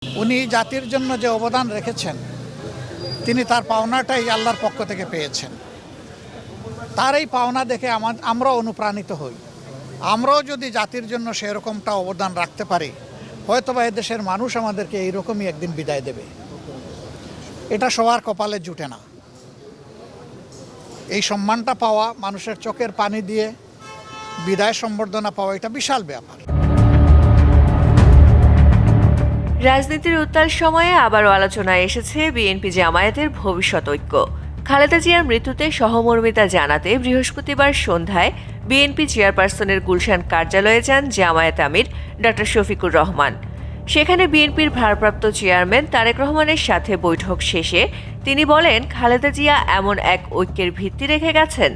উনি জাতির জন্য যে অবদান রেখেছেন তিনি তার পাওনাটাই আল্লাহর পক্ষ থেকে পেয়েছেন। তার এই পাওনা দেখে আমরাও অনুপ্রাণিত হই। আমরাও যদি জাতির জন্য সেরকমটা অবদান রাখতে পারি, হয়তোবা এদেশের মানুষ আমাদেরকে এইরকমই একদিন বিদায় দেবে। এটা সবার কপালে জুটে না। এই সম্মানটা পাওয়া, মানুষের চোখের পানি দিয়ে বিদায় সম্বর্ধনা পাওয়া, এটা বিশাল ব্যাপার। রাজনীতির উত্তাল সময়ে আবারও আলোচনায় এসেছে বিএনপি জামায়াতের ভবিষ্যৎ ঐক্য। খালেদা জিয়ার মৃত্যুতে সহমর্মিতা জানাতে বৃহস্পতিবার সন্ধ্যায় বিএনপি চেয়ারপারসনের গুলশান কার্যালয়ে যান জামায়াত আমির ডক্টর শফিকুর রহমান। সেখানে বিএনপির ভারপ্রাপ্ত চেয়ারম্যান তারেক রহমানের সাথে বৈঠক শেষে তিনি বলেন, খালেদা জিয়া এমন এক ঐক্যের ভিত্তি রেখে গেছেন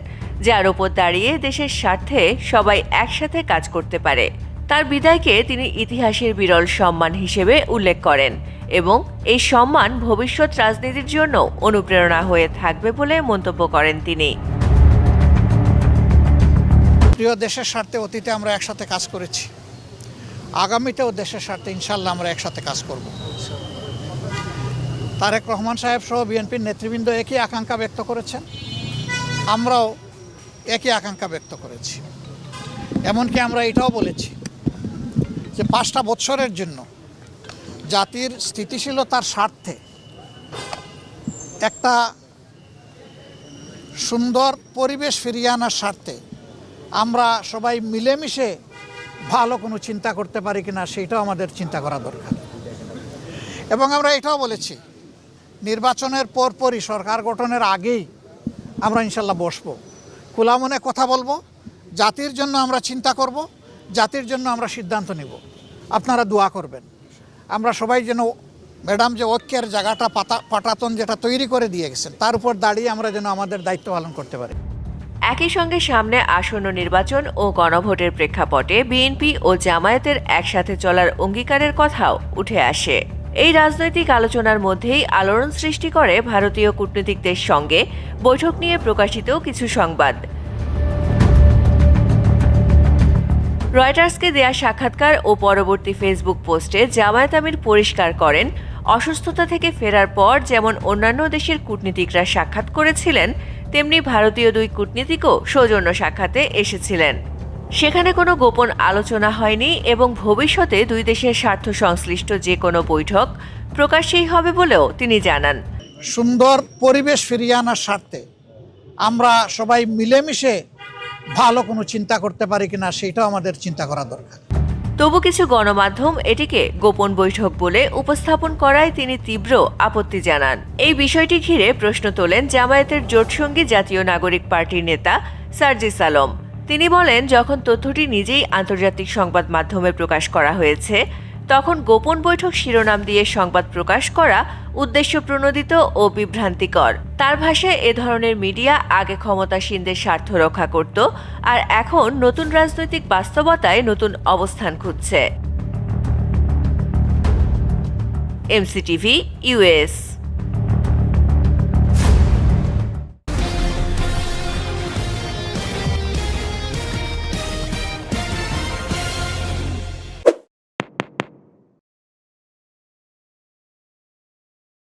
যার ওপর দাঁড়িয়ে দেশের স্বার্থে সবাই একসাথে কাজ করতে পারে। তার বিদায়কে তিনি ইতিহাসের বিরল সম্মান হিসেবে উল্লেখ করেন এবং এই সম্মান ভবিষ্যৎ রাজনীতির জন্য অনুপ্রেরণা হয়ে থাকবে বলে মন্তব্য করেন তিনি। প্রিয় দেশের স্বার্থে অতীতে আমরা একসাথে কাজ করেছি, আগামীতেও দেশের স্বার্থে ইনশাল্লাহ আমরা একসাথে কাজ করব। তারেক রহমান সাহেব সহ বিএনপির নেতৃবৃন্দ একই আকাঙ্ক্ষা ব্যক্ত করেছেন, আমরাও একই আকাঙ্ক্ষা ব্যক্ত করেছি। এমনকি আমরা এটাও বলেছি যে 5টা বৎসরের জন্য জাতির স্থিতিশীলতার স্বার্থে একটা সুন্দর পরিবেশ ফিরিয়ে আনার স্বার্থে আমরা সবাই মিলেমিশে ভালো কোনো চিন্তা করতে পারি কিনা সেইটাও আমাদের চিন্তা করা দরকার। এবং আমরা এটাও বলেছি, নির্বাচনের পরপরই সরকার গঠনের আগেই আমরা ইনশাল্লাহ বসবো, খোলা মনে কথা বলবো, জাতির জন্য আমরা চিন্তা করব, জাতির জন্য আমরা সিদ্ধান্ত নিব। আপনারা দোয়া করবেন আমরা সবাই যেন ম্যাডাম যে ঐক্যের জায়গাটা পাটাতন যেটা তৈরি করে দিয়ে গেছেন তার উপর দাঁড়িয়ে আমরা যেন আমাদের দায়িত্ব পালন করতে পারি। একই সঙ্গে সামনে আসন্ন নির্বাচন ও গণভোটের প্রেক্ষাপটে বিএনপি ও জামায়াতের একসাথে চলার অঙ্গীকারের কথাও উঠে আসে। এই রাজনৈতিক আলোচনার মধ্যেই আলোড়ন সৃষ্টি করে ভারতীয় কূটনীতিকদের সঙ্গে বৈঠক নিয়ে প্রকাশিত কিছু সংবাদ। রয়টার্সকে দেয়া সাক্ষাৎকার ও পরবর্তী ফেসবুক পোস্টে জামায়াত আমির পরিষ্কার করেন, অসুস্থতা থেকে ফেরার পর যেমন অন্যান্য দেশের কূটনীতিকরা সাক্ষাৎ করেছিলেন, তেমনি ভারতীয় 2 কূটনীতিকও সৌজন্য সাক্ষাতে এসেছিলেন। সেখানে কোনো গোপন আলোচনা হয়নি এবং ভবিষ্যতে 2 দেশের স্বার্থ সংশ্লিষ্ট যে কোনো বৈঠক প্রকাশ্যেই হবে বলেও তিনি জানান। সুন্দর পরিবেশ ফিরিয়ে আনার স্বার্থে আমরা সবাই মিলেমিশে ভালো কোনো চিন্তা করতে পারি কিনা সেটাও আমাদের চিন্তা করা দরকার। তবু কিছু গণমাধ্যম এটিকে গোপন বৈঠক বলে উপস্থাপন করায় তিনি তীব্র আপত্তি জানান। এই বিষয়টি ঘিরে প্রশ্ন তোলেন জামায়াতের জোটসঙ্গী জাতীয় নাগরিক পার্টির নেতা সার্জিস আলম। তিনি বলেন, যখন তথ্যটি নিজেই আন্তর্জাতিক সংবাদ মাধ্যমে প্রকাশ করা হয়েছে তখন গোপন বৈঠক শিরোনাম দিয়ে সংবাদ প্রকাশ করা উদ্দেশ্যপ্রণোদিত ও বিভ্রান্তিকর। তার ভাষায় এ ধরনের মিডিয়া আগে ক্ষমতাসীনদের স্বার্থ রক্ষা করত, আর এখন নতুন রাজনৈতিক বাস্তবতায় নতুন অবস্থান খুঁজছে। MCTV, US.